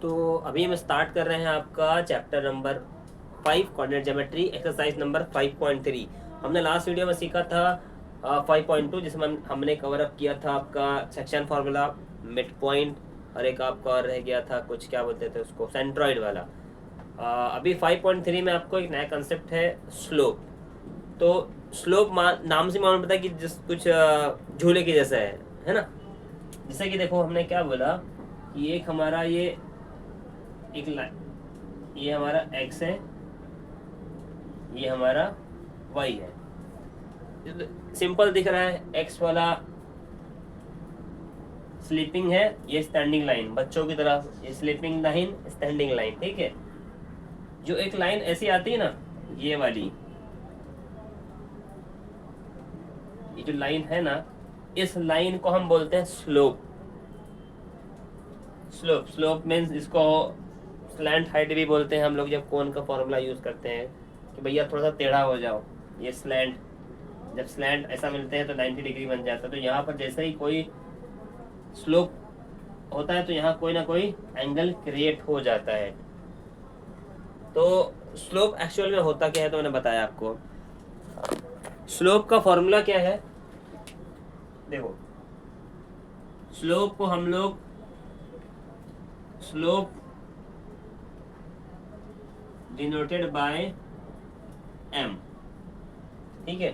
तो अभी हम स्टार्ट कर रहे हैं आपका chapter number 5 coordinate geometry exercise number 5.3। हमने लास्ट वीडियो में सीखा था 5.2 जिसमें हमने कवर अप किया था आपका सेक्शन फार्मूला, मिड पॉइंट और एक आपका और रह गया था कुछ क्या बोलते थे उसको, सेंट्रॉइड वाला। अभी 5.3 में आपको एक नया कंसेप्ट है स्लोप। तो स्लोप नाम से मालूम पड़ता है कि जिस कुछ झूले के जैसा है ना। जैसे कि देखो हमने क्या बोला कि एक हमारा ये एक लाइन, ये हमारा x है, ये हमारा y है। सिंपल दिख रहा है, x वाला स्लीपिंग है, ये स्टैंडिंग लाइन, बच्चों की तरह ये स्लीपिंग लाइन स्टैंडिंग लाइन, ठीक है। जो एक लाइन ऐसी आती है ना, ये वाली, ये जो लाइन है ना, इस लाइन को हम बोलते हैं स्लोप। स्लोप स्लोप मीन्स इसको स्लैंट हाइट भी बोलते हैं हम लोग जब कोन का फॉर्मूला यूज करते हैं कि भैया थोड़ा सा टेढ़ा हो जाओ, ये स्लैंट, जब स्लैंट ऐसा मिलते हैं तो 90 डिग्री बन जाता है। तो यहाँ पर जैसे ही कोई स्लोप होता है तो यहाँ कोई ना कोई एंगल क्रिएट हो जाता है। तो स्लोप एक्चुअल में होता क्या है तो मैंने बताया आपको। स्लोप का फॉर्मूला क्या है, देखो स्लोप को हम लोग स्लोप डिनोटेड बाय m, ठीक है।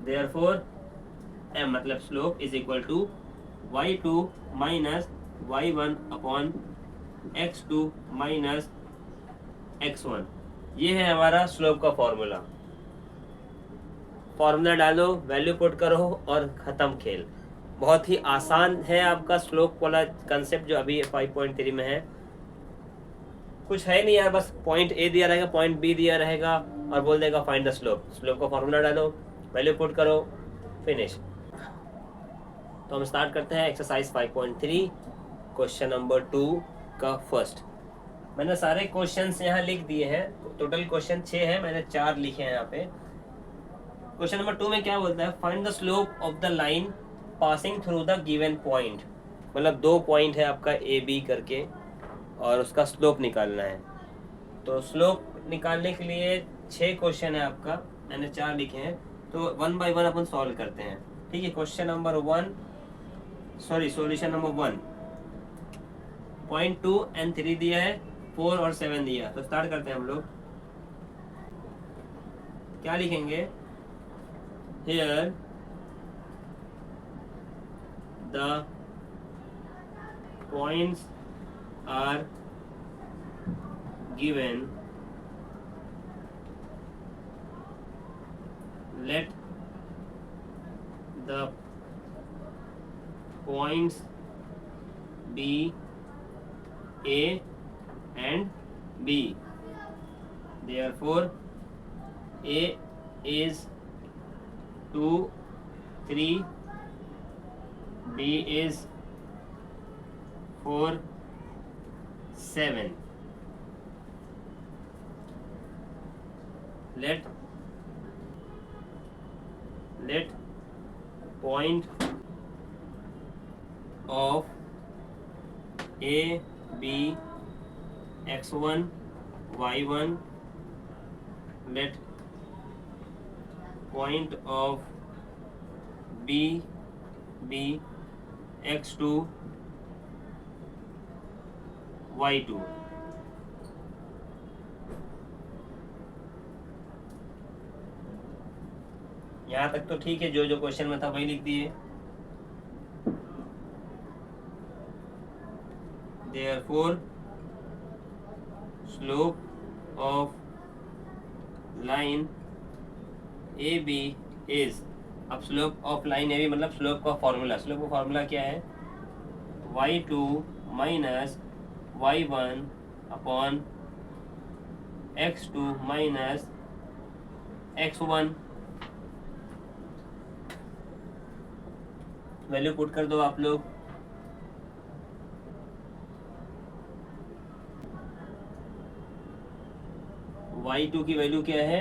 देयरफॉर m मतलब slope is equal to y2 minus y1 upon x2 minus x1। ये है हमारा स्लोप का फॉर्मूला। फॉर्मूला डालो, वैल्यू पुट करो और ख़त्म खेल। बहुत ही आसान है आपका स्लोप वाला कंसेप्ट जो अभी 5.3 में है। कुछ है नहीं यार, बस पॉइंट ए दिया रहेगा, पॉइंट बी दिया रहेगा और बोल देगा फाइंड द स्लोप। स्लोप का फॉर्मूला डालो, वैल्यू पुट करो, फिनिश। तो हम स्टार्ट करते हैं एक्सरसाइज 5.3 क्वेश्चन नंबर 2 का फर्स्ट। मैंने सारे क्वेश्चंस यहाँ लिख दिए हैं, टोटल क्वेश्चन 6 है, मैंने 4 लिखे हैं यहाँ पे। क्वेश्चन नंबर 2 में क्या बोलता है, find the slope of the line passing through the given point. मतलब 2 पॉइंट है आपका ए बी करके और उसका स्लोप निकालना है। तो स्लोप निकालने के लिए 6 क्वेश्चन है आपका, मैंने 4 लिखे हैं। तो 1 बाय 1 अपन सॉल्व करते हैं, ठीक है। Question number 1, sorry solution number 1, point 2 and 3 दिया है, 4 और 7 दिया। तो स्टार्ट करते हैं हम लोग। क्या लिखेंगे, here the points are given, let the points be A and B, therefore A is 2, 3, B is 4, 7. Let point of A, B, x1, y1, let point of B, x2, y2। यहाँ तक तो ठीक है, जो जो क्वेश्चन में था वही लिख दिए। Therefore slope of line AB is, अब स्लोप ऑफ लाइन AB मतलब स्लोप का फॉर्मूला, स्लोप का फॉर्मूला क्या है, y2 minus y1 upon x2 minus x1। Value put कर दो आप लोग। y2 की वैल्यू क्या है,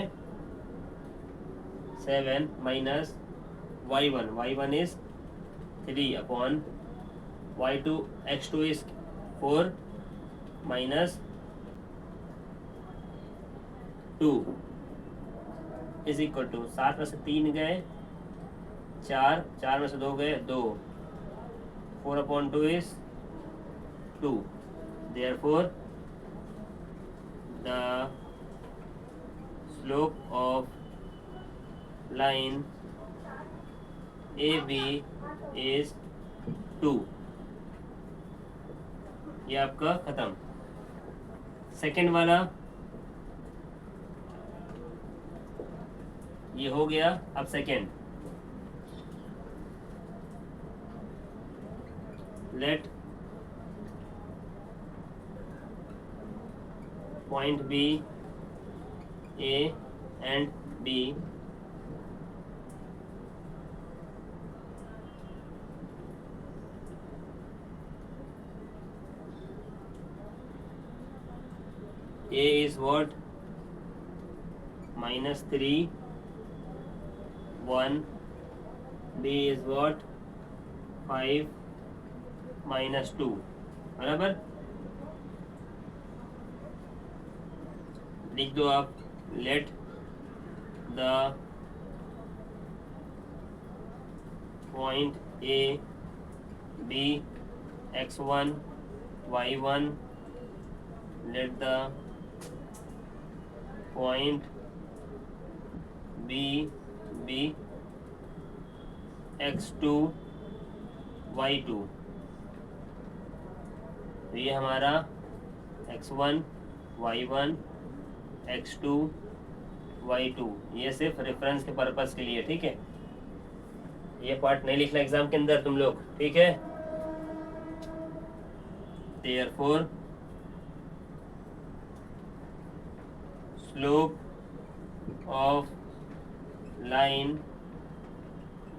7 minus y1 is 3 upon y2 x2 is 4 minus 2 is equal to 7 में से 3 गए 4, 4 में से 2 गए 2, 4/2 is 2, therefore the slope of line AB is 2। ये आपका खत्म। सेकंड वाला ये हो गया। अब second, let point B A and B A is what? -3 1, B is what? 5 -2, बराबर। लिख दो आप, let the point A B x1 y1, let the point B be x2 y2। तो ये हमारा x1 y1 x2 y2, ये सिर्फ reference के पर्पस के लिए, ठीक है। ये पार्ट नहीं लिखना एग्जाम के अंदर तुम लोग, ठीक है। Therefore slope of line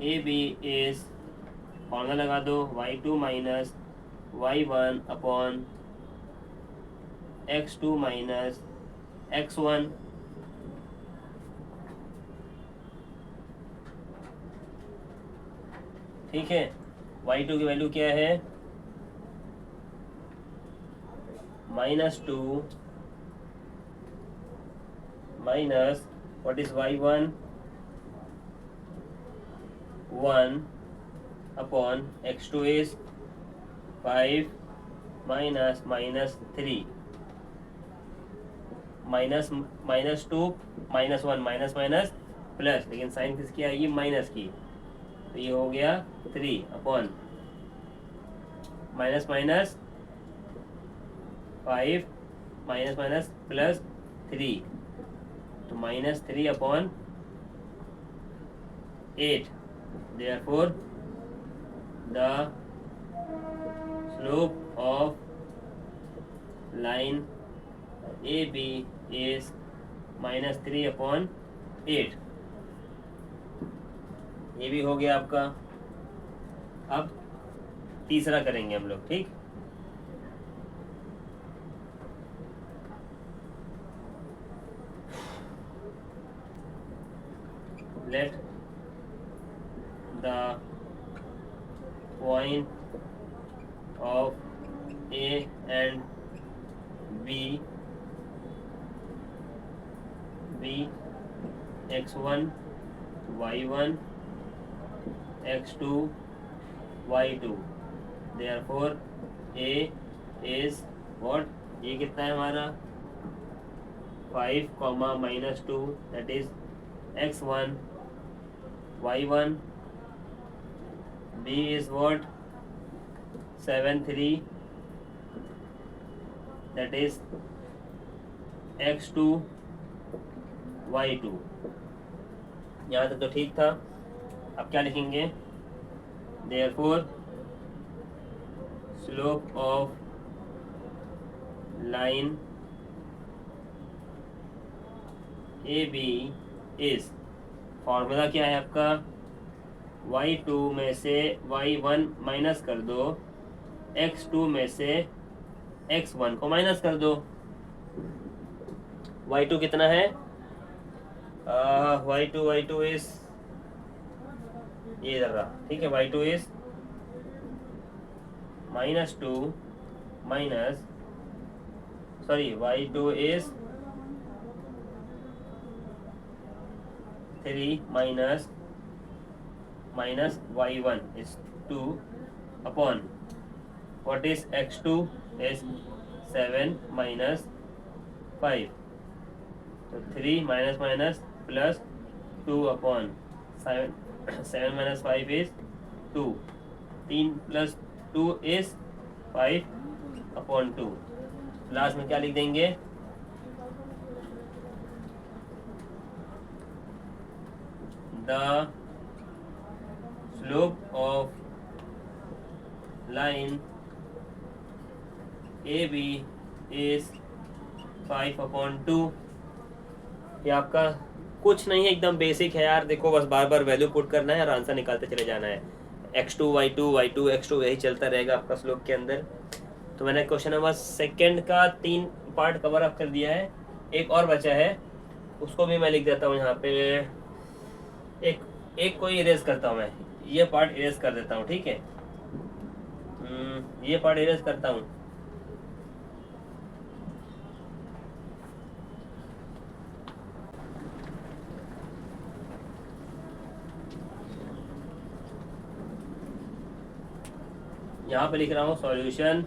AB is, formula लगा दो, y2 minus y1 upon x2 minus x1, ठीक है। y2 की वैल्यू क्या है? -2 minus what is y1 1 upon x2 is 5 minus -3 -2 -1 minus minus plus, लेकिन साइन किसकी आएगी? माइनस की। तो ये हो गया 3 upon minus minus 5 minus minus plus 3, तो -3 upon 8। Therefore the slope of line AB is -3 upon 8। ये भी हो गया आपका। अब तीसरा करेंगे हम लोग, ठीक। Let the point of A and B be x1 y1 x2 y2, therefore A is what? ये कितना है हमारा? 5, -2, that is x1 y1। B is what? 7 3, that is x2 y2। यहाँ तक तो ठीक था। अब क्या लिखेंगे? Therefore slope of line AB is, formula क्या है आपका? y2 में से y1 माइनस कर दो, x2 में से x1 को माइनस कर दो। y2 कितना है? y2 इज ये इधर रहा, ठीक है। y2 is -2 minus y2 is 3 minus y1 is 2 upon what is x2 is 7 minus 5. तो 3 minus plus 2 upon 7. 7 minus 5 is 2. 3 plus 2 is 5 upon 2. Last में क्या लिख देंगे, the slope of line A B is 5/2. ये आपका कुछ नहीं है, एकदम बेसिक है यार. देखो बस बार बार वैल्यू पुट करना है और आंसर निकालते चले जाना है. x2 y2 y2 x2 यही चलता रहेगा आपका स्लोप के अंदर. तो मैंने क्वेश्चन नंबर 2 का 3 पार्ट कवर अप कर दिया है. एक और बचा है, उसको भी मैं लिख देता हूँ यहाँ पे. एक कोई इरेज करता हूँ मैं, ये पार्ट इरेज कर देता हूँ, ठीक है. ये पार्ट इरेज करता हूँ. यहाँ पे लिख रहा हूँ सॉल्यूशन.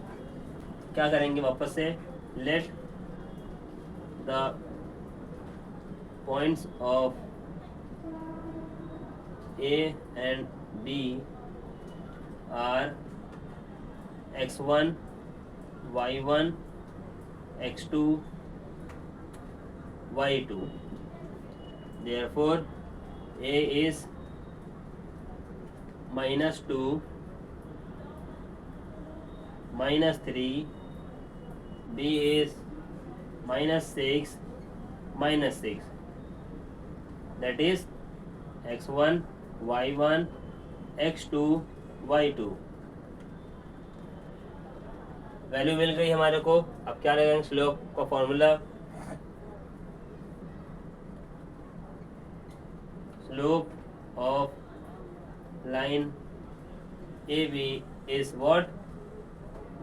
क्या करेंगे वापस से, let the points of A and B are x1 y1 x2 y2. therefore a is -2 -3, b is -6 -6. that is x1 y1 x2 y2. Value मिल गई हमारे को. अब क्या लगाएंगे स्लोप का formula. Slope of line A B is what,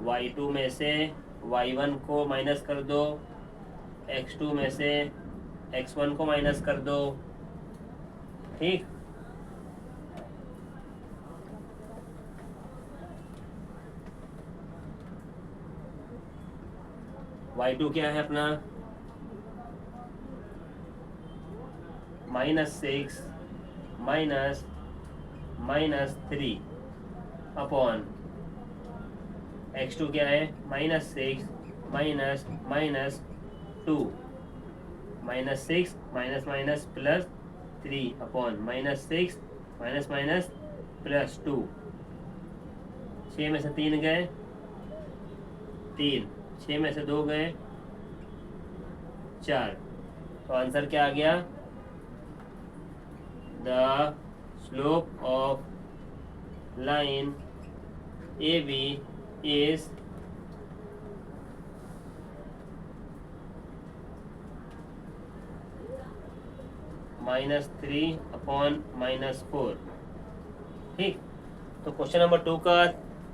y2 में से y1 को माइनस कर दो, x2 में से x1 को माइनस कर दो, ठीक. y2 क्या है अपना, -6 -3 अपॉन x2 क्या है, -6 -2 -6 प्लस 3 अपॉन -6 प्लस 2. 6 में से 3 गए 3, 6 में से 2 गए 4. तो आंसर क्या आ गया, the slope of line A B is -3 upon -4. ठीक. तो क्वेश्चन नंबर 2 का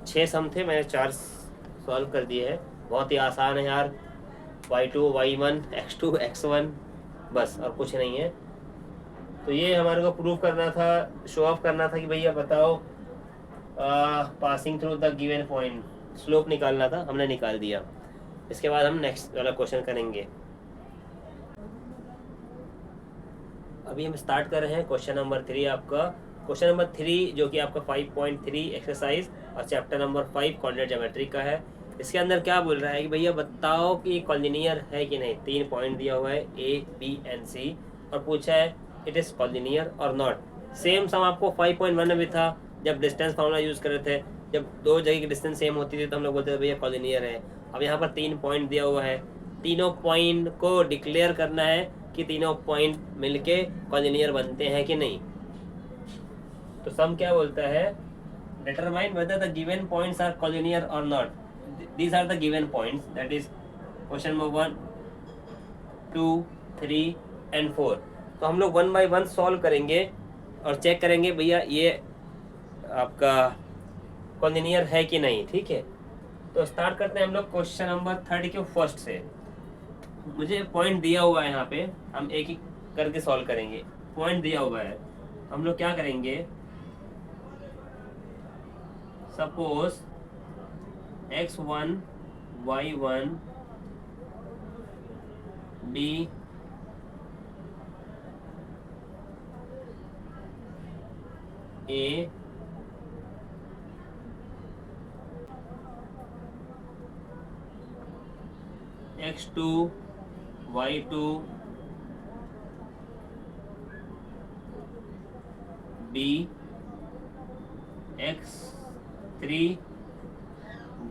6 सम थे, मैंने 4 सॉल्व कर दिए हैं. बहुत ही आसान है यार. y2 y1 x2 x1 बस, और कुछ नहीं है. तो ये हमारे को प्रूव करना था, शो ऑफ करना था कि भैया बताओ passing through the given point slope निकालना था, हमने निकाल दिया. इसके बाद हम नेक्स्ट वाला क्वेश्चन करेंगे. अभी हम स्टार्ट कर रहे हैं क्वेश्चन नंबर 3. आपका क्वेश्चन नंबर 3 जो कि आपका 5.3 एक्सरसाइज और चैप्टर नंबर 5 कोऑर्डिनेट ज्योमेट्री का है. इसके अंदर क्या बोल रहा है कि भैया बताओ कि कॉलिनियर है कि नहीं. 3 पॉइंट दिया हुआ है ए बी एंड सी और पूछा है it is collinear or not. Same सम आपको 5.1 में भी था जब डिस्टेंस फार्मूला यूज़ कर रहे थे. जब दो जगह की डिस्टेंस सेम होती थी तो हम लोग बोलते थे भैया कॉलिनियर है. अब यहाँ पर 3 पॉइंट दिया हुआ है, तीनों पॉइंट को डिक्लेयर करना है कि तीनों पॉइंट मिलके कॉलिनियर बनते हैं कि नहीं. तो सम क्या बोलता है, determine whether the given points are collinear or not. These are the given points, that is question number 1 2 3 and 4. तो हम लोग 1 बाय 1 सॉल्व करेंगे और चेक करेंगे भैया ये आपका कॉलिनियर है कि नहीं. ठीक है. तो स्टार्ट करते हैं हम लोग क्वेश्चन नंबर 30 के फर्स्ट से। मुझे पॉइंट दिया हुआ है यहाँ पे, हम एक एक करके सॉल्व करेंगे। पॉइंट दिया हुआ है, हम लोग क्या करेंगे, suppose x1 y1 b a x2 y2 b x3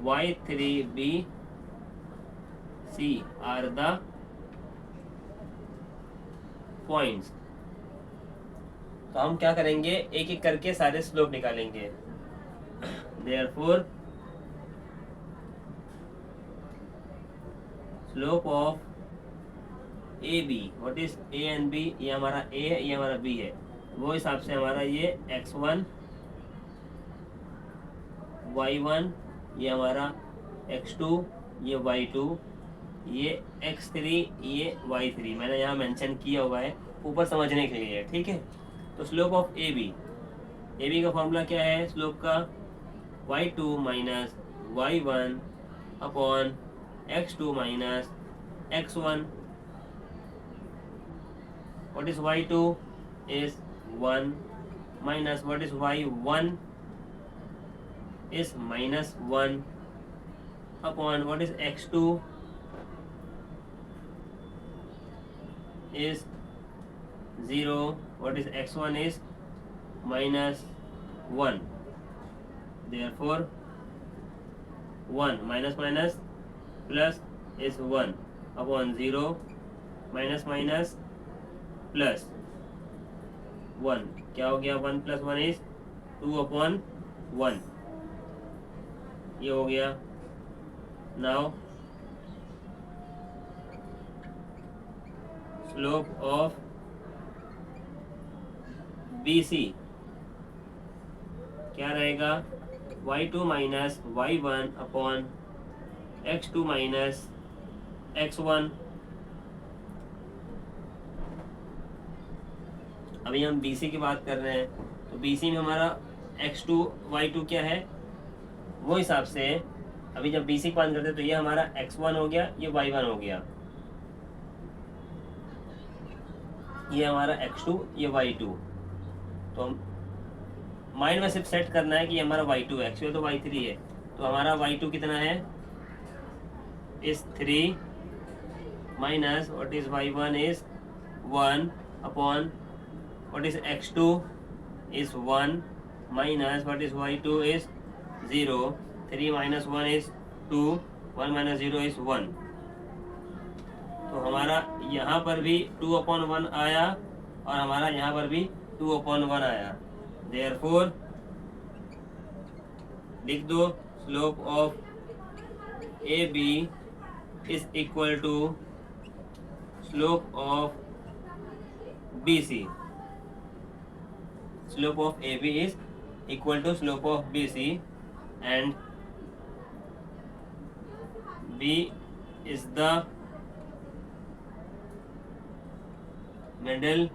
y3 b c are the points। तो हम क्या करेंगे, एक एक करके सारे स्लोप निकालेंगे। Therefore slope of A B, what is A and B, ये हमारा ए है, ये हमारा बी है, वो हिसाब से हमारा ये x1 y1, ये हमारा x2, ये y2, ये x3, ये y3, मैंने यहाँ मेंशन किया हुआ है ऊपर समझने के लिए, ठीक है। तो स्लोप ऑफ ए बी का फॉर्मूला क्या है, स्लोप का y2 minus y1 upon x2 minus x1। what is y2 is 1 minus what is y1 is minus 1 upon what is x2 is 0, what is x1 is minus 1। therefore 1 minus minus plus is 1 upon 0 minus minus plus 1, क्या हो गया, 1 plus 1 is 2 upon 1, ये हो गया। now slope of BC क्या रहेगा, y2 minus y1 upon x2 minus x1। अभी हम BC की बात कर रहे हैं, तो BC में हमारा x2 y2 क्या है, वो हिसाब से अभी जब BC की बात करते हैं तो ये हमारा x1 हो गया, ये y1 हो गया, ये हमारा x2, ये y2। तो हम माइंड में सिर्फ सेट करना है कि ये हमारा y2 है, एक्चुअली तो y3 है। तो हमारा y2 कितना है, इस 3 minus what is y1 is 1 upon what is x2 is 1 minus what is y2 is 0, 3 minus 1 is 2, 1 minus 0 is 1। तो हमारा यहाँ पर भी 2 upon 1 आया और हमारा यहाँ पर भी 2 upon 1 आया। therefore लिख दो, slope of A B is equal to slope of B C. slope of AB is equal to slope of BC and B is the middle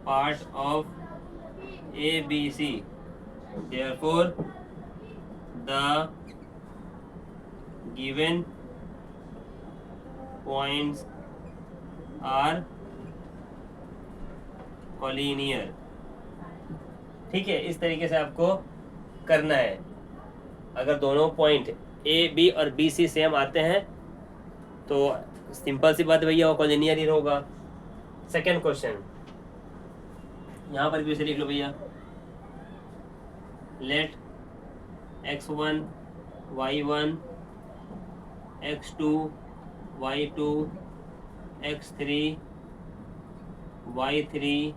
part of ABC। therefore the given points are collinear। ठीक है, इस तरीके से आपको करना है। अगर दोनों पॉइंट ए बी और बी सी सेम आते हैं तो सिंपल सी बात भैया वो कॉलिनियर ही होगा। सेकेंड क्वेश्चन यहाँ पर भी उसे लिख लो भैया, late x1 y1 x2 y2 x3 y3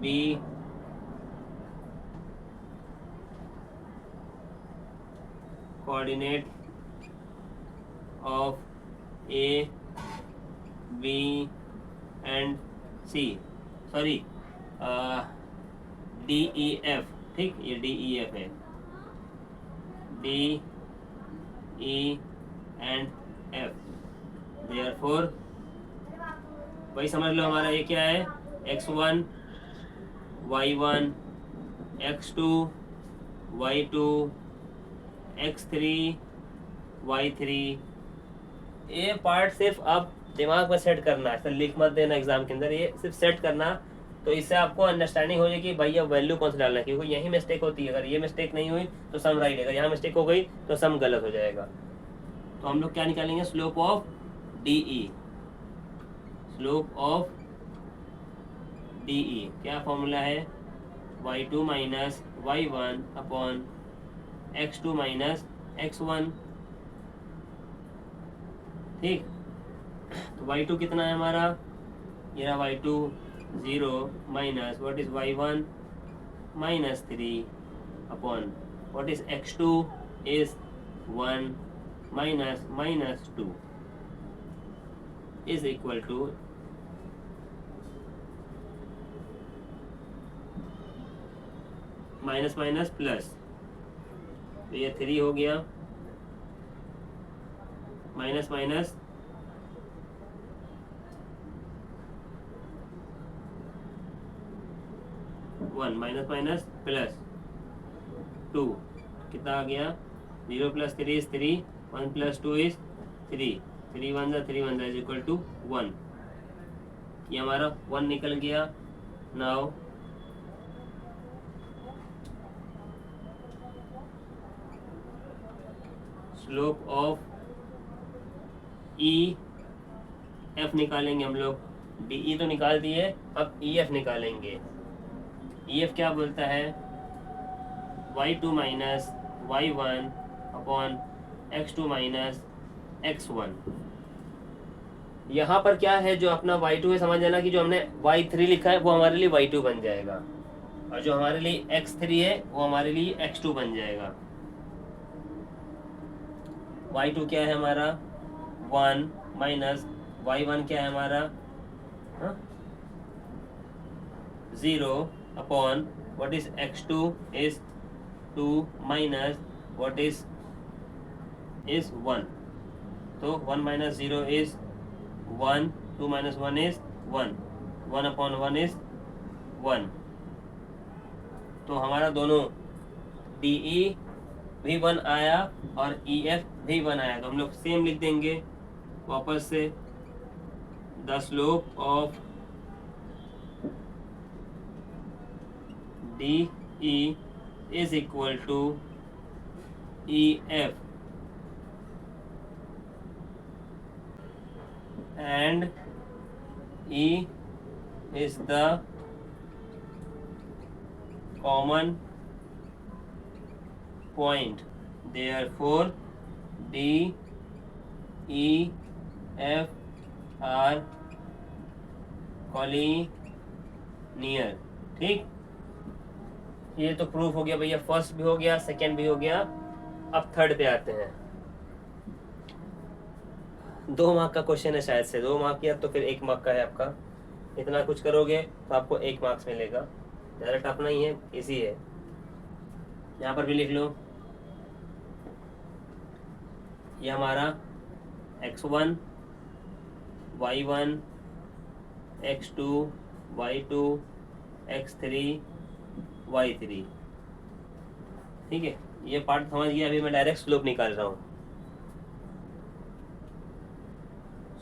B coordinate of A, B and C, sorry D E F, ठीक, ये D E F है। D, E and F. Therefore वही समझ लो हमारा ये क्या है, x1 y1 x2 y2 x3 y3। ये पार्ट सिर्फ आप दिमाग में सेट करना है, लिख मत देना एग्जाम के अंदर, ये सिर्फ सेट करना। तो इससे आपको अंडरस्टैंडिंग हो जाएगी भाई अब वैल्यू कौन सा डालना है, क्योंकि यही मिस्टेक होती है। अगर ये मिस्टेक नहीं हुई तो सम राइट है, अगर यहाँ मिस्टेक हो गई तो सम गलत हो जाएगा। तो हम लोग क्या निकालेंगे, slope of DE। Slope of DE क्या फॉर्मूला है, y2 minus y1 upon x2 minus x1। ठीक, तो y2 कितना है हमारा, ये रहा y2 0 minus what is y1 minus 3 upon what is x2 is 1 minus minus 2 is equal to minus minus plus, तो ये 3 हो गया, minus minus 1 minus minus plus 2 कितना आ गया, 0 plus 3 is 3, 1 plus 2 is 3, 3 1 is equal to 1। ये हमारा 1 निकल गया। नाउ स्लोप ऑफ EF निकालेंगे हम लोग, DE तो निकाल दिए, अब EF निकालेंगे। EF क्या बोलता है, y2 minus y1 upon x2 minus x1। यहाँ पर क्या है, जो अपना y2 है समझ जाना कि जो हमने y3 लिखा है वो हमारे लिए y2 बन जाएगा, और जो हमारे लिए x3 है वो हमारे लिए x2 बन जाएगा। y2 क्या है हमारा 1 माइनस y1 क्या है हमारा 0 upon what is x2 is 2 minus what is 1। तो 1 minus 0 is 1, 2 minus 1 is 1, 1 upon 1 is 1। तो हमारा दोनों DE भी 1 आया और EF भी 1 आया, तो हम लोग सेम लिख देंगे वापस से, the slope of DE is equal to EF and E is the common point, therefore D, E, F are collinear। ठीक, ये तो प्रूफ हो गया भैया, फर्स्ट भी हो गया, सेकंड भी हो गया। अब थर्ड पे आते हैं। 2 मार्क का क्वेश्चन है शायद से, 2 मार्क या तो फिर 1 मार्क का है आपका। इतना कुछ करोगे तो आपको 1 मार्क्स मिलेगा, ज़्यादा टफ नहीं है, इजी है। यहाँ पर भी लिख लो, ये हमारा x1 y1 x2 y2 x3 y3। ठीक है, ये पार्ट समझ गया। अभी मैं डायरेक्ट स्लोप निकाल रहा हूँ।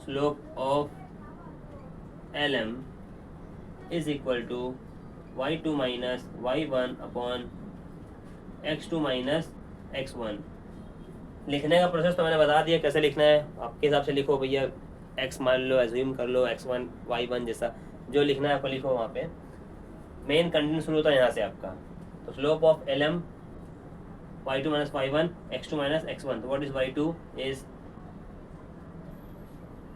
Slope of LM is equal to y2 minus y1 upon x2 minus x1। लिखने का प्रोसेस तो मैंने बता दिया कैसे लिखना है, आपके हिसाब से लिखो भैया। x मान लो, एज्यूम कर लो x1 y1 जैसा जो लिखना है आपको लिखो। वहाँ पे मेन कंटेंट शुरू होता है यहाँ से आपका। तो slope of LM y2 minus y1 x2 minus x1। तो what is y2 is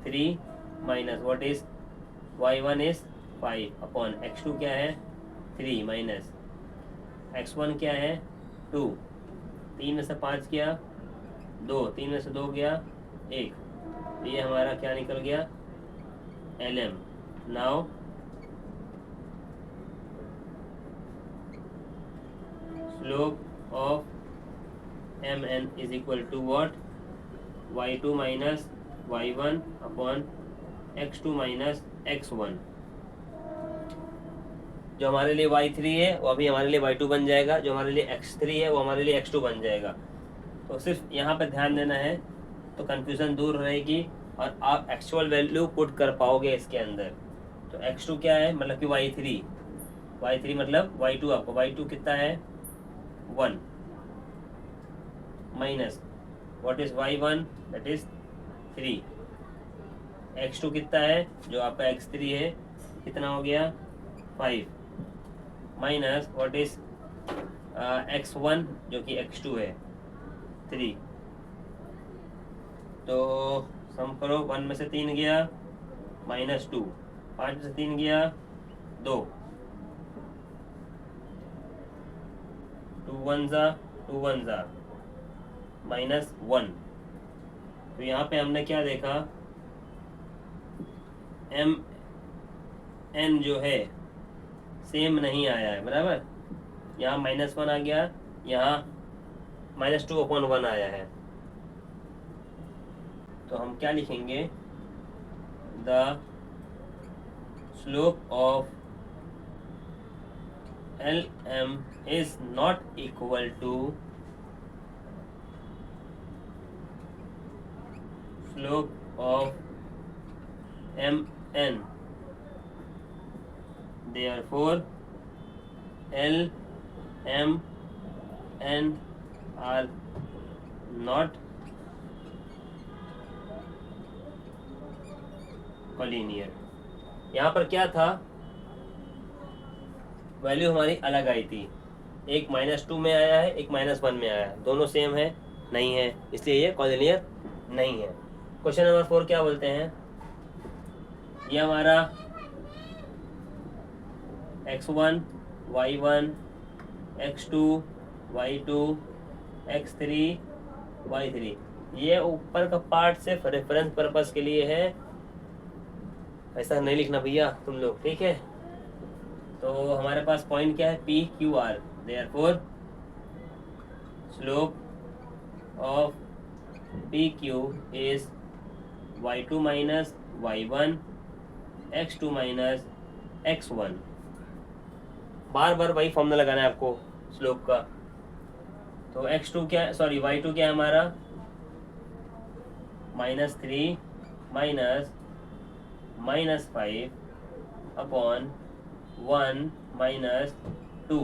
3 minus what is y1 is 5 upon x2 क्या है 3 माइनस x1 क्या है 2। 3 में से 5 गया 2, 3 में से 2 गया 1। तो ये हमारा क्या निकल गया LM। Now slope of M N is equal to what, y2 minus y1 upon x2 minus x1। जो हमारे लिए y3 है वो अभी हमारे लिए y2 बन जाएगा, जो हमारे लिए x3 है वो हमारे लिए x2 बन जाएगा। तो सिर्फ यहाँ पर ध्यान देना है, तो कन्फ्यूज़न दूर रहेगी और आप एक्चुअल वैल्यू पुट कर पाओगे इसके अंदर। तो x2 क्या है, मतलब कि y3 मतलब y2, आपको y2 कितना है 1 minus what is y1 that is 3, x2 कितना है जो आपका x3 है कितना हो गया 5 माइनस व्हाट इज x1 जो कि x2 है 3। तो सम करो, 1 में से 3 गया -2, 5 में से 3 गया 2, 2 1 ज़ा -1। तो यहाँ पे हमने क्या देखा, एम एन जो है सेम नहीं आया है, बराबर। यहाँ -1 आ गया, यहाँ -2/1 आया है। तो हम क्या लिखेंगे, the slope of L M is not equal to slope of M N, therefore L M N are not collinear। यहाँ पर क्या था, वैल्यू हमारी अलग आई थी, एक -2 में आया है, एक -1 में आया है, दोनों सेम है नहीं है, इसलिए ये कॉलिनियर नहीं है। क्वेश्चन नंबर 4 क्या बोलते हैं, ये हमारा x1 y1 x2 y2 x3 y3, ये ऊपर का पार्ट सिर्फ रेफरेंस पर्पस के लिए है, ऐसा नहीं लिखना भैया तुम लोग, ठीक है। तो हमारे पास पॉइंट क्या है, P Q R, therefore slope of P Q is y2 minus y1 x2 minus x1। बार बार वही फॉर्मूला लगाना है आपको स्लोप का। तो y2 क्या है हमारा -3 minus -5 upon 1 minus 2,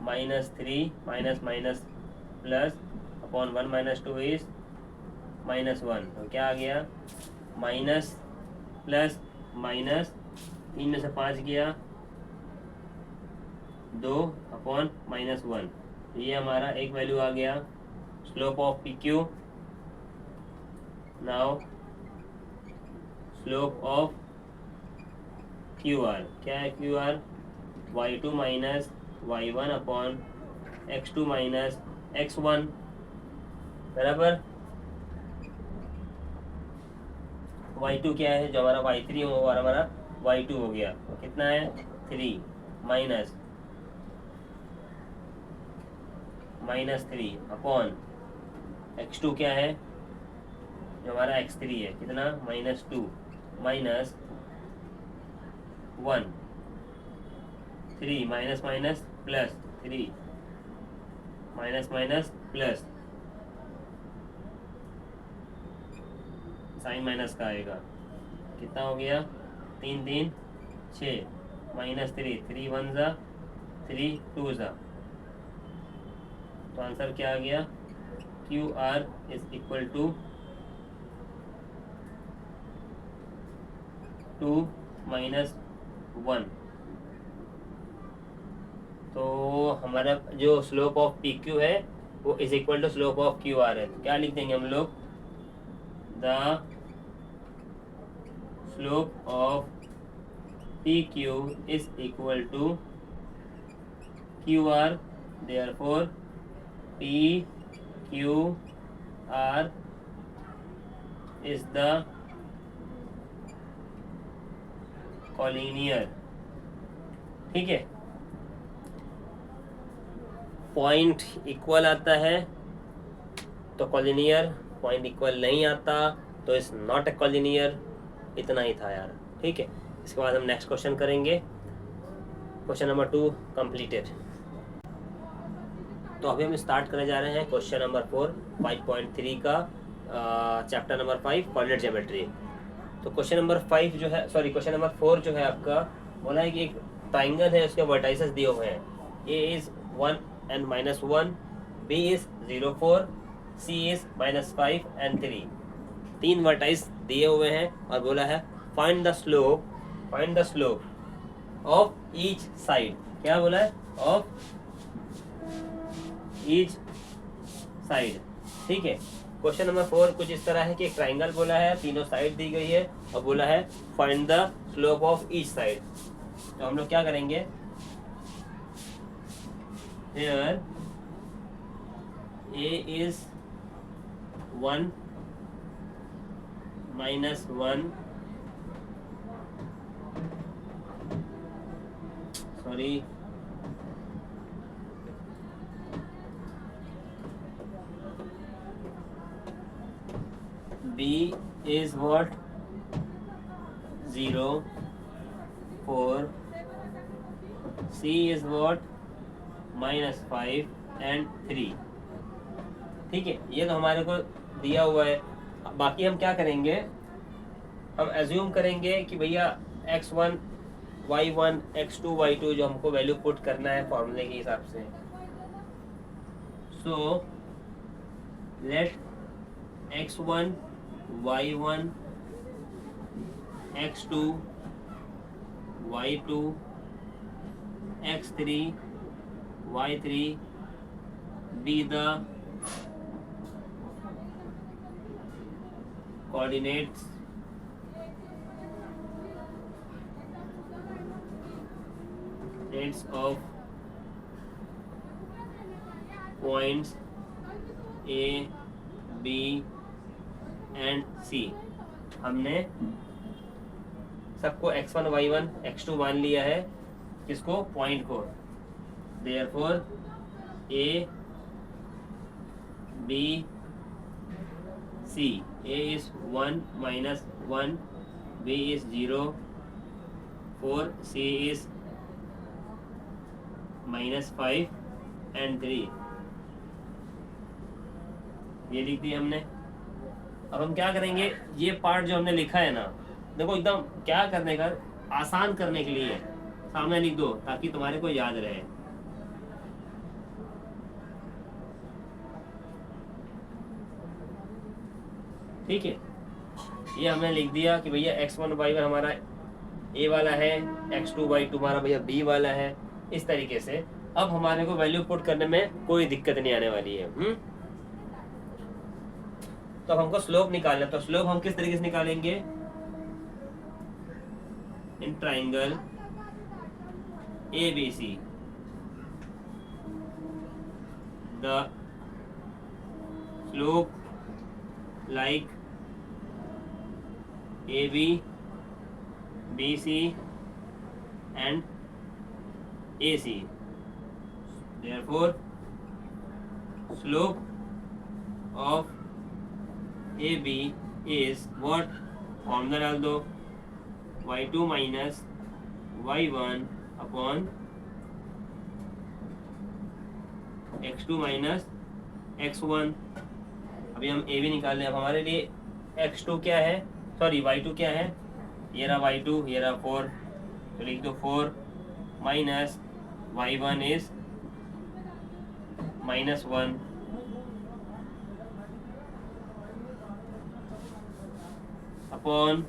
-3 minus plus upon 1 minus 2 is -1। तो क्या आ गया, माइनस प्लस माइनस, 3 में से 5 गया 2 अपॉन -1। तो ये हमारा एक वैल्यू आ गया slope of P Q. Now slope of Q are, क्या है Q R, y2 minus y1 upon x2 minus x1, बराबर। y2 क्या है, जो हमारा y3 हो और हमारा y2 हो गया, कितना है 3 -3 अपॉन x2 क्या है, जो हमारा x3 है, कितना -2 minus 1, 3 minus plus 3 minus plus, sign minus का आएगा, कितना हो गया 3 3 6 -3, 3 1 ज़ा 3 2 ज़ा। तो आंसर क्या आ गया, Q R is equal to 2 - 1। तो हमारा जो स्लोप ऑफ पी क्यू है वो is equal to slope of Q R है। तो क्या लिख देंगे हम लोग, the slope of P Q is equal to Q R, therefore P Q R is the collinear, ठीक है। पॉइंट इक्वल आता है तो कॉलिनियर, पॉइंट इक्वल नहीं आता तो इज नॉट ए कॉलिनियर। इतना ही था यार, ठीक है। इसके बाद हम नेक्स्ट क्वेश्चन करेंगे, क्वेश्चन नंबर 2 कंप्लीटेड। तो अभी हम स्टार्ट करने जा रहे हैं क्वेश्चन नंबर 4 5.3 का चैप्टर नंबर 5 कोऑर्डिनेट ज्योमेट्री। तो क्वेश्चन नंबर 5 जो है, सॉरी क्वेश्चन नंबर 4 जो है आपका, बोला है कि एक ट्राइंगल है, उसके वर्टाइसेस दिए हुए हैं, A is 1 and -1, B is 0 4, C is -5 and 3। तीन वर्टाइस दिए हुए हैं और बोला है find the slope of each side. क्या बोला है? ऑफ ईच साइड, ठीक है। क्वेश्चन नंबर 4 कुछ इस तरह है कि एक ट्राइंगल बोला है, तीनों साइड दी गई है और बोला है find the slope of each side. तो हम लोग क्या करेंगे, here A is 1 -1, sorry B is what? 0 4, C is what? -5 and 3। ठीक है, ये तो हमारे को दिया हुआ है। बाकी हम क्या करेंगे, हम एज्यूम करेंगे कि भैया x1 y1 x2 y2 जो हमको वैल्यू पुट करना है फॉर्मूले के हिसाब से। So let x1 y1 x2 y2 x3 y3 be the coordinates of points A, B and C। हमने सबको x1 y1 x2 मान लिया है, किसको? पॉइंट को। Therefore A B C, A is 1 -1, B is 0 4, C is -5 and 3। ये लिख दिया हमने। अब हम क्या करेंगे, ये पार्ट जो हमने लिखा है ना, देखो एकदम क्या करने का, आसान करने के लिए सामने लिख दो ताकि तुम्हारे को याद रहे। ठीक है, ये हमने लिख दिया कि भैया x1 y1 हमारा A वाला है, x2 y2 हमारा भैया B वाला है। इस तरीके से अब हमारे को वैल्यू पुट करने में कोई दिक्कत नहीं आने वाली है। तो हमको स्लोप निकालना है, तो स्लोप हम किस तरीके से निकालेंगे, in triangle ABC the slope like AB BC and AC, therefore slope of AB is what? Formula डाल दो, y2 minus y1 upon x2 minus x1। अभी हम AB निकाल लें। अब हमारे लिए x2 क्या है, सॉरी y2 क्या है, ये रहा y2, ये रहा 4, तो लिख दो 4 minus y1 is -1 upon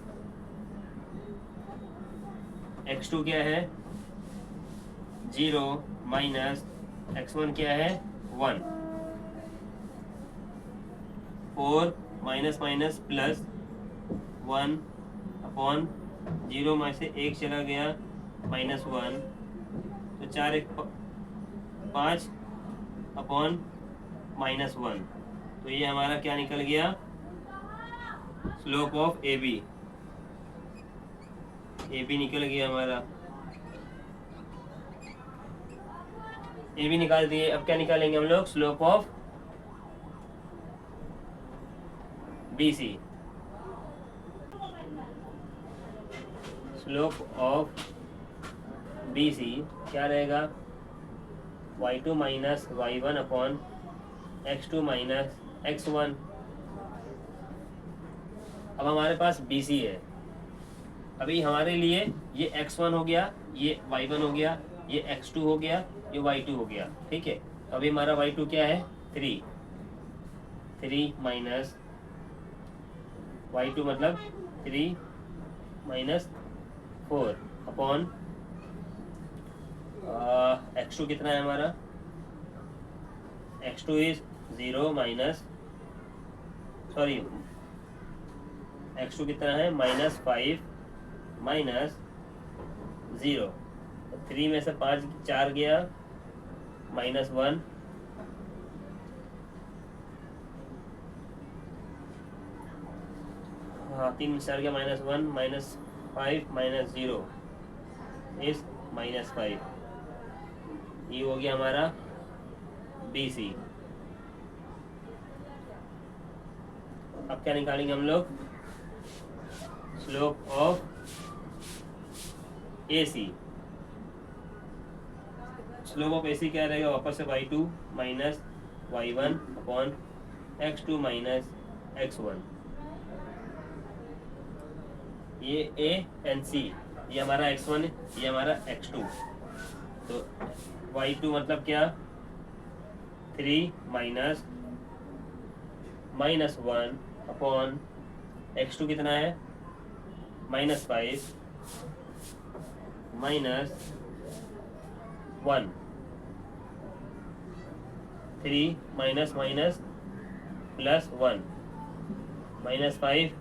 x2 क्या है 0 माइनस x1 क्या है 1। 4 माइनस माइनस प्लस 1 अपॉन 0 में से 1 चला गया -1, तो 4 1 5 अपॉन -1। तो ये हमारा क्या निकल गया, स्लोप ऑफ AB निकल गया हमारा। ए भी निकाल दिए। अब क्या निकालेंगे हम लोग? Slope of B C. Slope of B C क्या रहेगा? y2 minus y1 upon x2 minus x1। अब हमारे पास बी सी है। अभी हमारे लिए ये x1 हो गया, ये y1 हो गया, ये x2 हो गया, ये y2 हो गया। ठीक है, अभी हमारा y2 क्या है? 3 माइनस y2 मतलब 3 माइनस 4 अपॉन x2 कितना है हमारा? x2 is 0 minus sorry x2 कितना है? -5 माइनस 0। 3 में से 5 4 गया, -1 हाँ 3 में 4 गया, -1 -5 -0 इस -5। ये हो गया हमारा बी सी। अब क्या निकालेंगे हम लोग? Slope of A C. Slope of A C क्या रहेगा? वापस से y2 minus y1 upon x2 minus x1। ये ए एंड सी, ये हमारा x1, ये हमारा x2। तो y2 मतलब क्या? 3 माइनस -1 अपॉन x2 कितना है? -5 minus 1। 3 minus minus plus 1, -5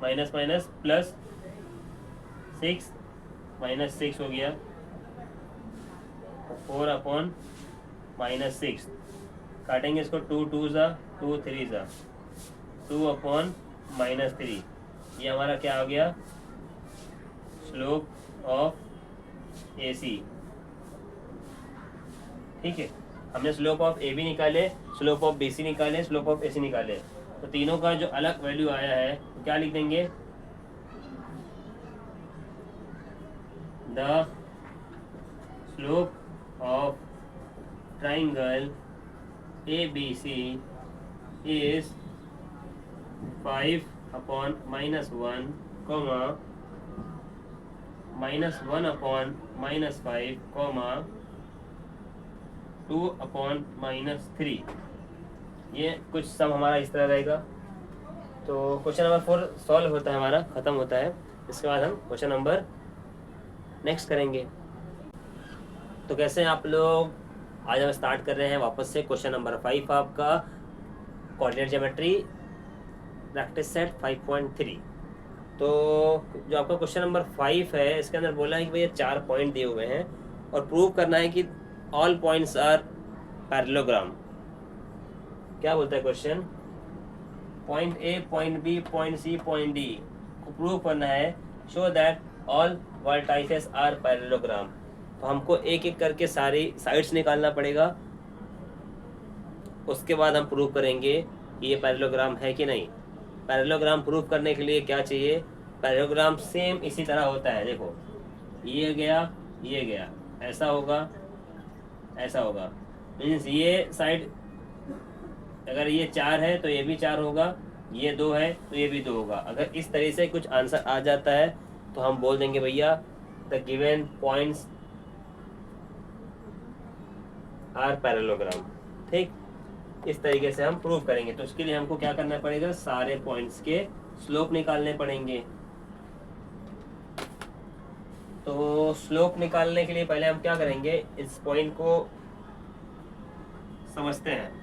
minus minus plus 6, -6 हो गया। 4 अपॉन -6 काटेंगे इसको, 2 2 ज़ा 2 3 ज़ा 2 अपॉन -3। ये हमारा क्या हो गया? स्लोप ऑफ ए सी। ठीक है, हमने स्लोप ऑफ ए बी निकाले, स्लोप ऑफ बी सी निकाले, स्लोप ऑफ ए सी निकाले। तो तीनों का जो अलग वैल्यू आया है तो क्या लिख देंगे? The slope of triangle A B C is 5 upon -1 comma -1 upon -5 comma 2 upon -3। ये कुछ सम हमारा इस तरह रहेगा। तो क्वेश्चन नंबर 4 सॉल्व होता है, हमारा ख़त्म होता है। इसके बाद हम क्वेश्चन नंबर नेक्स्ट करेंगे। तो कैसे हैं आप लोग? आज हम स्टार्ट कर रहे हैं वापस से क्वेश्चन नंबर 5 आपका कोऑर्डिनेट ज्योमेट्री प्रैक्टिस सेट 5.3। तो जो आपका क्वेश्चन नंबर 5 है, इसके अंदर बोला है कि भैया 4 पॉइंट दिए हुए हैं और प्रूव करना है कि ऑल पॉइंट्स आर पैरेललोग्राम। क्या बोलता है question? Point A, point B, point C, point D को प्रूव करना है, show that all vertices are parallelogram. तो हमको एक एक करके सारी साइड्स निकालना पड़ेगा, उसके बाद हम प्रूव करेंगे कि ये पैरेललोग्राम है कि नहीं। पैरेललोग्राम प्रूव करने के लिए क्या चाहिए? पैरेललोग्राम सेम इसी तरह होता है। देखो, ये गया, ऐसा होगा, ऐसा होगा। मीन्स ये साइड अगर ये 4 है तो ये भी 4 होगा, ये 2 है तो ये भी 2 होगा। अगर इस तरह से कुछ आंसर आ जाता है तो हम बोल देंगे भैया the given points are parallelogram. ठीक, इस तरीके से हम प्रूव करेंगे। तो उसके लिए हमको क्या करना पड़ेगा? सारे पॉइंट्स के स्लोप निकालने पड़ेंगे। तो स्लोप निकालने के लिए पहले हम क्या करेंगे? इस पॉइंट को समझते हैं।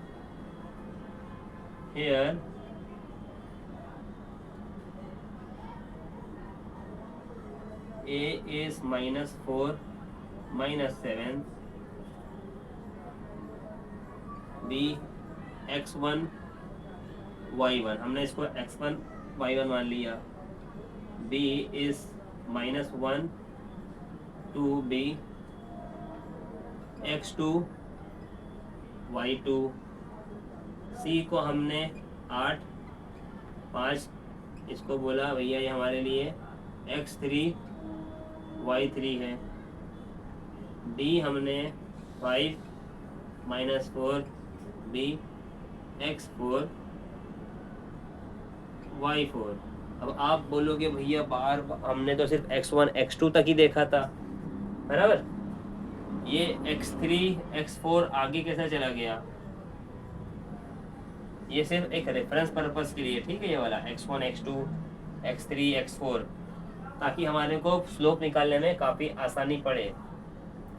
Here A is -4 -7, B x1 y1, हमने इसको x1 y1 मान लिया। B is -1 2B x2 y2, c को हमने 8, 5 इसको बोला भैया ये हमारे लिए x3 y3 है। d हमने 5 -4 b x4 y4। अब आप बोलोगे भैया बाहर हमने तो सिर्फ x1 x2 तक ही देखा था, बराबर, ये x3 x4 आगे कैसे चला गया? ये सिर्फ एक रेफरेंस पर्पस के लिए, ठीक है, ये वाला x1 x2 x3 x4, ताकि हमारे को स्लोप निकालने में काफ़ी आसानी पड़े।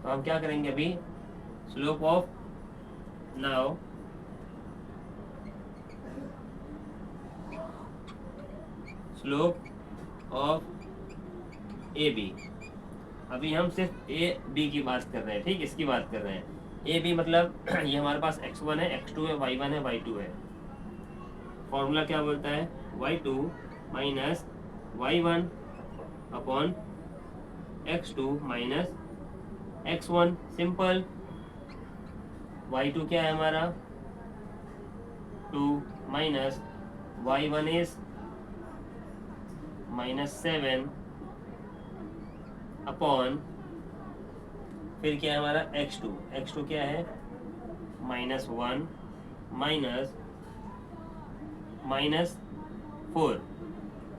तो हम क्या करेंगे अभी, slope of now slope of A B, अभी हम सिर्फ ए बी की बात कर रहे हैं, ठीक, इसकी बात कर रहे हैं। ए बी मतलब ये हमारे पास x1 है, x2 है, y1 है, y2 है। फॉर्मूला क्या बोलता है, y2 minus y1 upon x2 minus x1, simple. y2 क्या है हमारा 2 माइनस y1 इज -7 अपॉन, फिर क्या है हमारा x2, x2 क्या है -1 -4,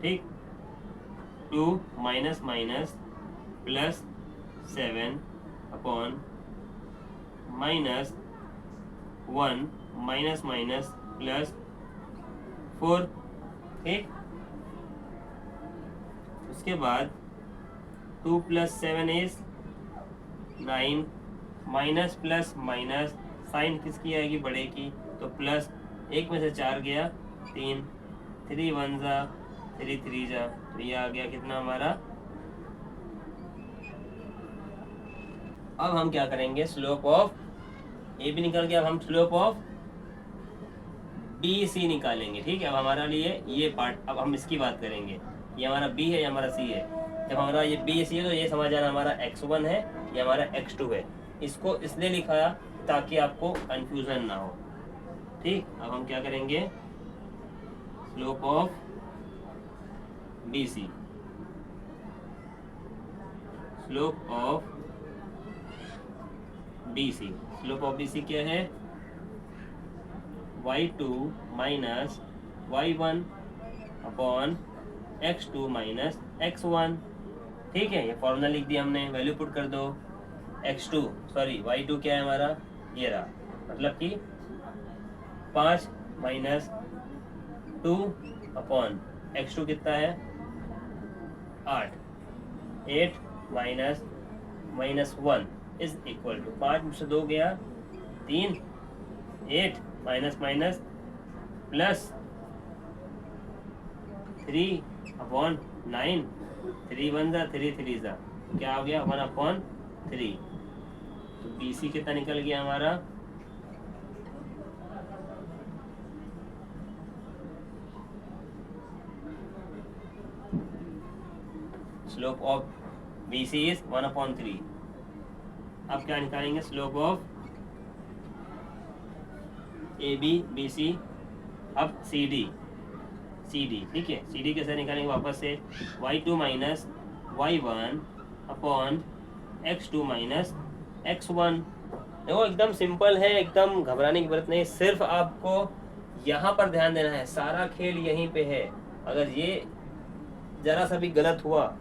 ठीक, 2 minus minus plus 7 upon -1 minus minus plus 4, ठीक। उसके बाद 2 + 7 is 9, minus plus minus sign किसकी आएगी, बड़े की, तो प्लस, एक में से 4 गया 3, 3 1 जा 3 3 जा, तो ये आ गया कितना हमारा। अब हम क्या करेंगे, स्लोप ऑफ ए बी निकल गया, अब हम स्लोप ऑफ बी सी निकालेंगे, ठीक है। अब हमारा लिए ये पार्ट, अब हम इसकी बात करेंगे, ये हमारा बी है, ये हमारा सी है। जब हमारा ये बी सी है तो ये समझ आना हमारा x1 है, ये हमारा x2 है। इसको इसलिए लिखा ताकि आपको कंफ्यूजन ना हो, ठीक। अब हम क्या करेंगे, slope of B C, slope of B C, slope of B C क्या है, y2 minus y1 upon x2 minus x1, ठीक है। ये फॉर्मूला लिख दिया हमने, वैल्यू पुट कर दो, y2 क्या है हमारा, ये रहा, मतलब कि 5 माइनस 2 अपॉन x2 कितना है 8, 8 माइनस -1 इज इक्वल टू 5 में से 2 गया 3, 8 माइनस माइनस प्लस 3 अपॉन 9, 3 1 जा 3 3 जा, क्या हो गया 1/3। तो बी सी कितना निकल गया हमारा, slope of B C is 1/3। अब क्या निकालेंगे, slope of A B B C, अब सी डी, ठीक है। सी डी कैसे निकालेंगे वापस से, y2 minus y1 upon x2 minus x1। देखो एकदम सिंपल है, एकदम घबराने की जरूरत नहीं, सिर्फ आपको यहाँ पर ध्यान देना है, सारा खेल यहीं पे है। अगर ये जरा सा भी गलत हुआ,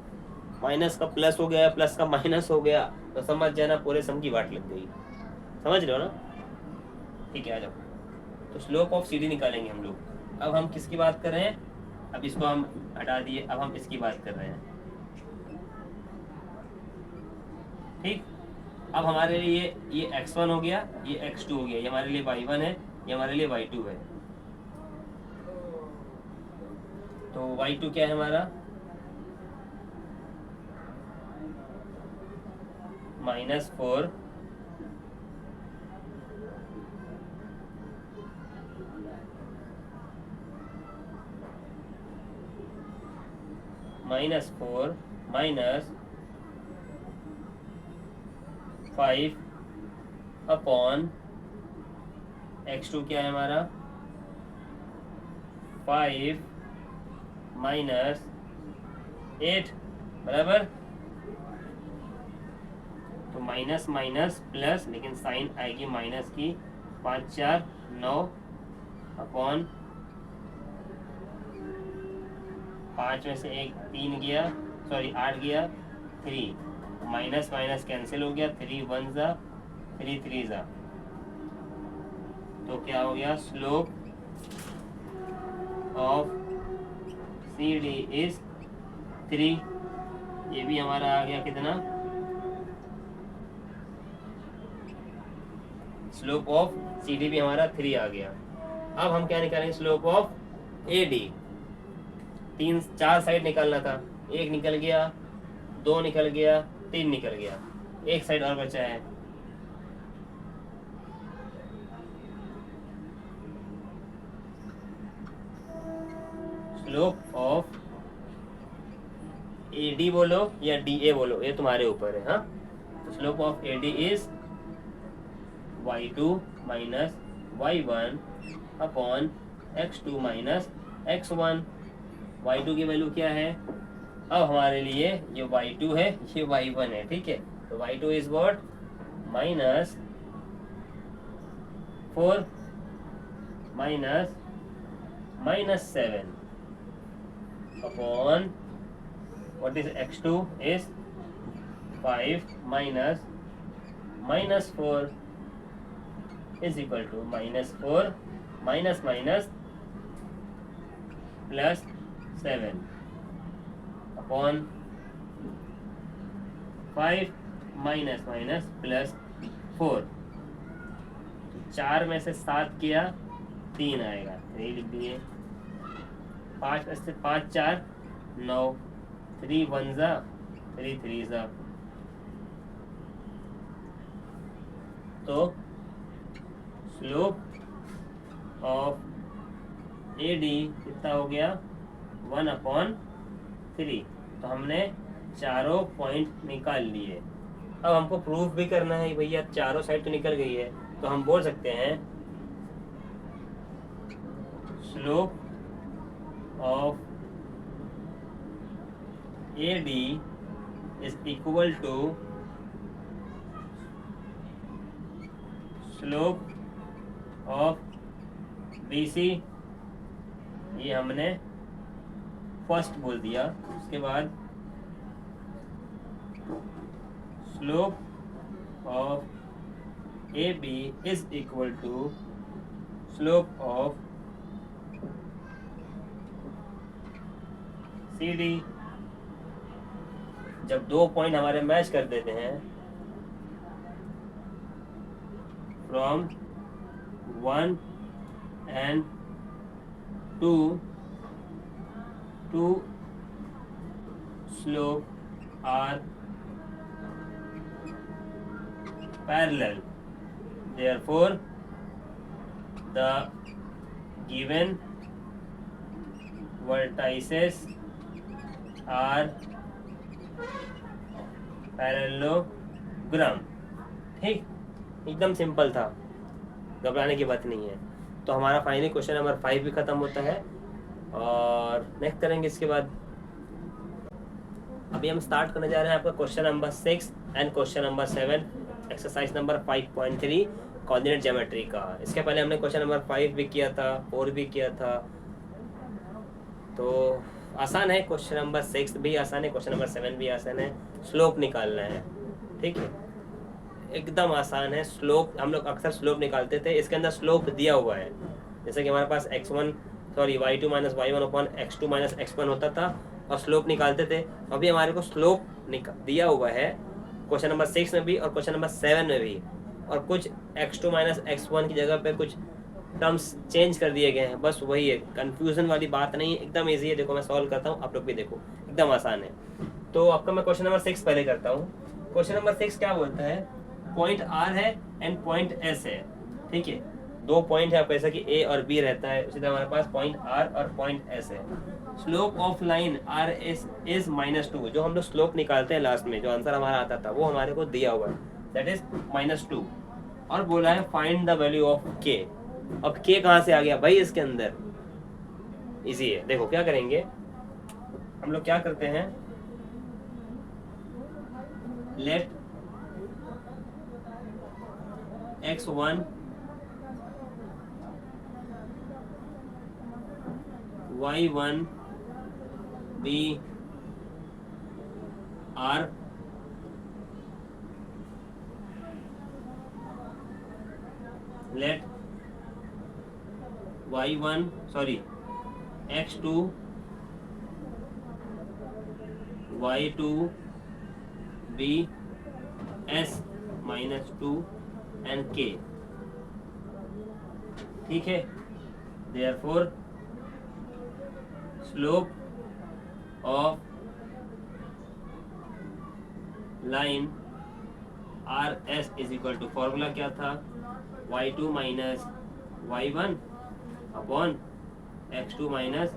माइनस का प्लस हो गया, प्लस का माइनस हो गया, तो समझ जाना पूरे सम की वाट लग गई, समझ रहे हो ना, ठीक है। आ जाओ, तो स्लोप ऑफ सी डी निकालेंगे हम लोग। अब हम किसकी बात कर रहे हैं, अब इसको हम हटा दिए, अब हम इसकी बात कर रहे हैं, ठीक। अब हमारे लिए ये x1 हो गया, ये x2 हो गया, ये हमारे लिए y1 है, ये हमारे लिए y2 है। तो y2 क्या है हमारा, -4 माइनस 5 अपॉन x2 क्या है हमारा 5 माइनस 8 बराबर। तो माइनस माइनस प्लस, लेकिन साइन आएगी माइनस की। 5 4 9 अपॉन 5 में से एक 3 गया, सॉरी 8 गया 3, माइनस माइनस कैंसिल हो गया, 3 1 जा 3 3 जा। तो क्या हो गया स्लोप ऑफ CD इज 3। ये भी हमारा आ गया कितना, स्लोप ऑफ CD भी हमारा 3 आ गया। अब हम क्या निकालेंगे स्लोप ऑफ AD। 4 साइड निकालना था, 1 निकल गया, 2 निकल गया, 3 निकल गया, एक साइड और बचा है। स्लोप ऑफ AD बोलो या DA बोलो, ये तुम्हारे ऊपर है। हाँ, तो slope of AD is y2 minus y1 upon x2 minus x1। y2 की वैल्यू क्या है, अब हमारे लिए ये y2 है, ये y1 है, ठीक है। तो y2 is what minus 4 minus 7 upon what is x2 is 5 minus 4 is equal to minus 4 minus minus plus 7 upon 5 minus minus plus 4। 4 में से 7 किया 3 आएगा, 3 लिख दिए। 5 में से 5 4 9, 3 1 जा 3 3 जा। तो स्लोप ऑफ AD कितना हो गया 1/3। तो हमने चारों पॉइंट निकाल लिए। अब हमको प्रूफ भी करना है भैया, चारों साइड तो निकल गई है, तो हम बोल सकते हैं slope of AD is equal to slope of BC। ये हमने फर्स्ट बोल दिया। उसके बाद slope of AB is equal to slope of CD। जब दो पॉइंट हमारे मैच कर देते हैं from 1 and 2 to slope are parallel, therefore the given vertices are parallelogram. ठीक, एकदम सिंपल था, घबराने की बात नहीं है। तो हमारा फाइनली क्वेश्चन नंबर 5 भी खत्म होता है और नेक्स्ट करेंगे इसके बाद। अभी हम स्टार्ट करने जा रहे हैं आपका question number 6 and question number 7 exercise number 5.3 coordinate geometry का। इसके पहले हमने क्वेश्चन नंबर 5 भी किया था, 4 भी किया था, तो आसान है। क्वेश्चन नंबर 6 भी आसान है, क्वेश्चन नंबर 7 भी आसान है। स्लोप निकालना है, ठीक है, एकदम आसान है। स्लोप हम लोग अक्सर स्लोप निकालते थे, इसके अंदर स्लोप दिया हुआ है। जैसे कि हमारे पास y2 minus y1 upon x2 minus x1 होता था और स्लोप निकालते थे। अभी हमारे को स्लोप दिया हुआ है क्वेश्चन नंबर 6 में भी और क्वेश्चन नंबर 7 में भी, और कुछ x2 माइनस x1 की जगह पे कुछ टर्म्स चेंज कर दिए गए हैं, बस वही है। कंफ्यूजन वाली बात नहीं है, एकदम इजी है। देखो मैं सॉल्व करता हूँ, आप लोग भी देखो, एकदम आसान है। तो आपका मैं क्वेश्चन नंबर 6 पहले करता हूँ। क्वेश्चन नंबर 6 क्या बोलता है, पॉइंट R है एंड पॉइंट S है, ठीक है। दो पॉइंट है, जैसा कि A और B रहता है, उसी तरह हमारे पास पॉइंट R और पॉइंट S है। Slope of line RS is -2। जो हम लोग स्लोप निकालते हैं लास्ट में, जो आंसर हमारा आता था, वो हमारे को दिया हुआ है, दैट इज -2। और बोला है find the value of K। अब के कहाँ से आ गया भाई इसके अंदर, इजी है। देखो क्या करेंगे हम लोग, क्या करते हैं, late x1 y1 be r let y1 sorry x2 y2 be s minus 2 and k, ठीक है। therefore slope of line RS is equal to, formula क्या था, y2 minus y1 upon x2 minus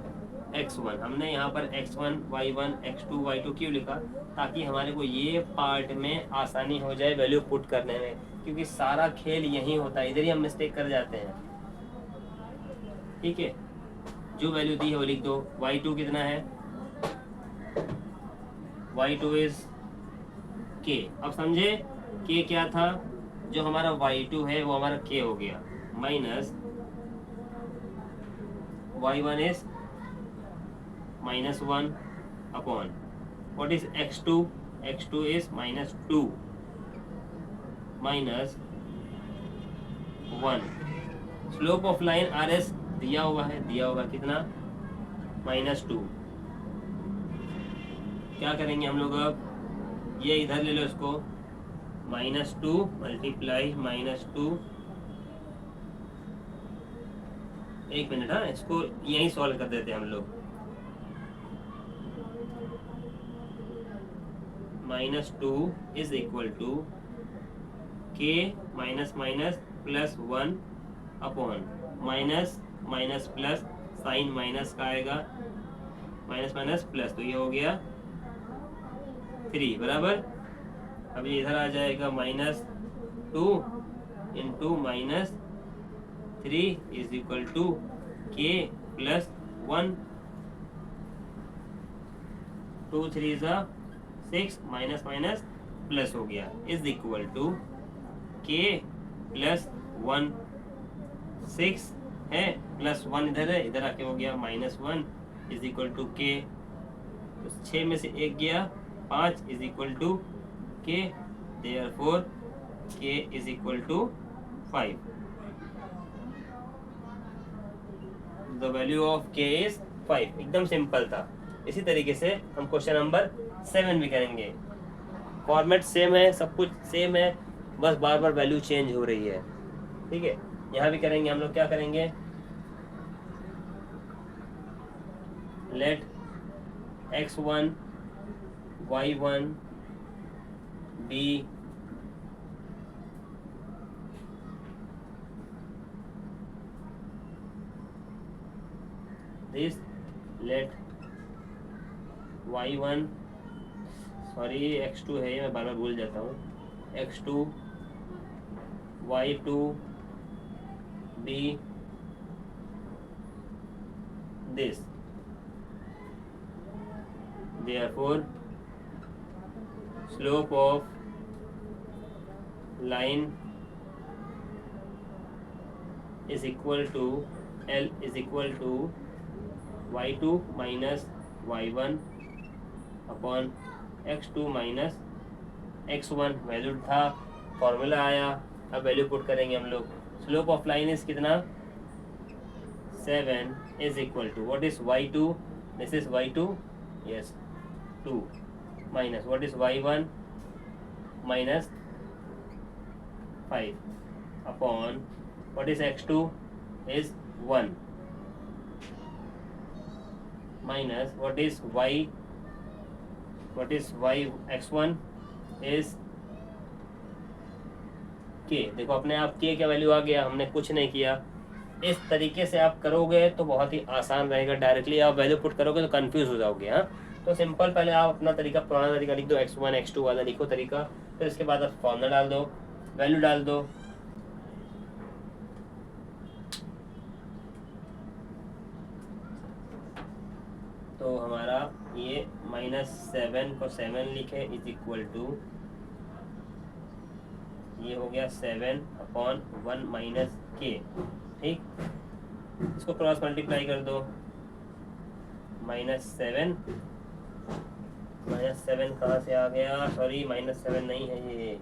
x1। हमने यहाँ पर x1 y1 x2 y2 क्यों लिखा, ताकि हमारे को ये पार्ट में आसानी हो जाए वैल्यू पुट करने में, क्योंकि सारा खेल यही होता है, इधर ही हम मिस्टेक कर जाते हैं। ठीक है, जो वैल्यू दी है वो लिख दो। y2 कितना है, y2 इज k। अब समझे k क्या था, जो हमारा y2 है वो हमारा k हो गया, minus y1 is -1 upon what is x2, x2 is -2 minus 1। Slope of line RS दिया हुआ है, दिया होगा कितना, -2। क्या करेंगे हम लोग, अब ये इधर ले लो इसको, -2 मल्टीप्लाई -2, एक मिनट, हाँ इसको यहीं सॉल्व कर देते हैं हम लोग। -2 is equal to k minus minus plus 1 upon minus minus plus, sign minus का आएगा, माइनस माइनस प्लस, तो ये हो गया 3 बराबर। अब ये इधर आ जाएगा -2 into -3 is equal to k plus 1, 2 3 ज़ा 6 माइनस माइनस प्लस हो गया, is equal to k plus 1, 6 है प्लस 1 इधर है, इधर आके हो गया -1 इज इक्वल टू k, तो 6 में से 1 गया 5 is equal to k, therefore k is equal to 5। The value of k is 5। एकदम सिंपल था। इसी तरीके से हम क्वेश्चन नंबर 7 भी करेंगे। फॉर्मेट सेम है, सब कुछ सेम है, बस बार बार वैल्यू चेंज हो रही है। ठीक है, यहाँ भी करेंगे हम लोग। क्या करेंगे, let x1 y1 be this, let y1 sorry x2 है, मैं बार बार भूल जाता हूँ, x2 y2 be this, therefore slope of line is equal to L is equal to y2 minus y1 upon x2 minus x1। Value था, formula आया, अब value put करेंगे हम लोग। स्लोप ऑफ लाइन इज कितना, 7 is equal to what is y2, this is y2, yes 2 minus what is y1 minus 5 upon what is x2 is 1 minus what is x1 is k। देखो अपने आप k क्या value आ गया, हमने कुछ नहीं किया। इस तरीके से आप करोगे तो बहुत ही आसान रहेगा। डायरेक्टली आप वैल्यू पुट करोगे तो कंफ्यूज हो जाओगे। हाँ, तो सिंपल, पहले आप अपना तरीका, पुराना तरीका लिख दो, x1 x2 वाला लिखो तरीका, फिर इसके बाद आप फॉर्मूला डाल दो, वैल्यू डाल दो, तो हमारा ये -7 को 7 लिखे इज इक्वल टू, ये हो गया 7/1 माइनस के। ठीक, इसको क्रॉस मल्टीप्लाई कर दो, -7 कहाँ से आ गया, सॉरी -7 नहीं है ये,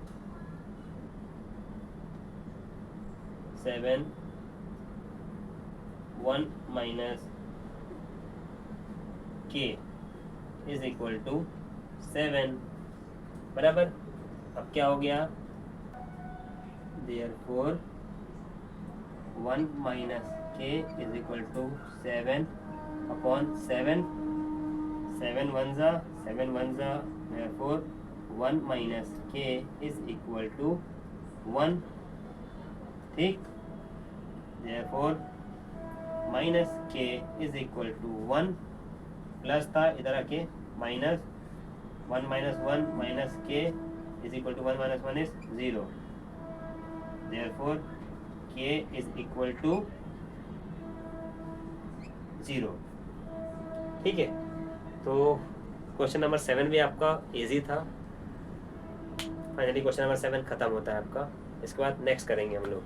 7/1 minus K is equal to 7, बराबर। अब क्या हो गया, therefore 1 minus K is equal to 7/7, 7 1 जा, therefore 1 minus K is equal to 1। ठीक, therefore minus K is equal to 1, plus था इधर आके -1 minus 1 minus K is equal to 1 minus 1 is 0, therefore k is equal to 0। ठीक है, तो question number 7 भी आपका इजी था। फाइनली क्वेश्चन नंबर 7 खत्म होता है आपका। इसके बाद नेक्स्ट करेंगे हम लोग।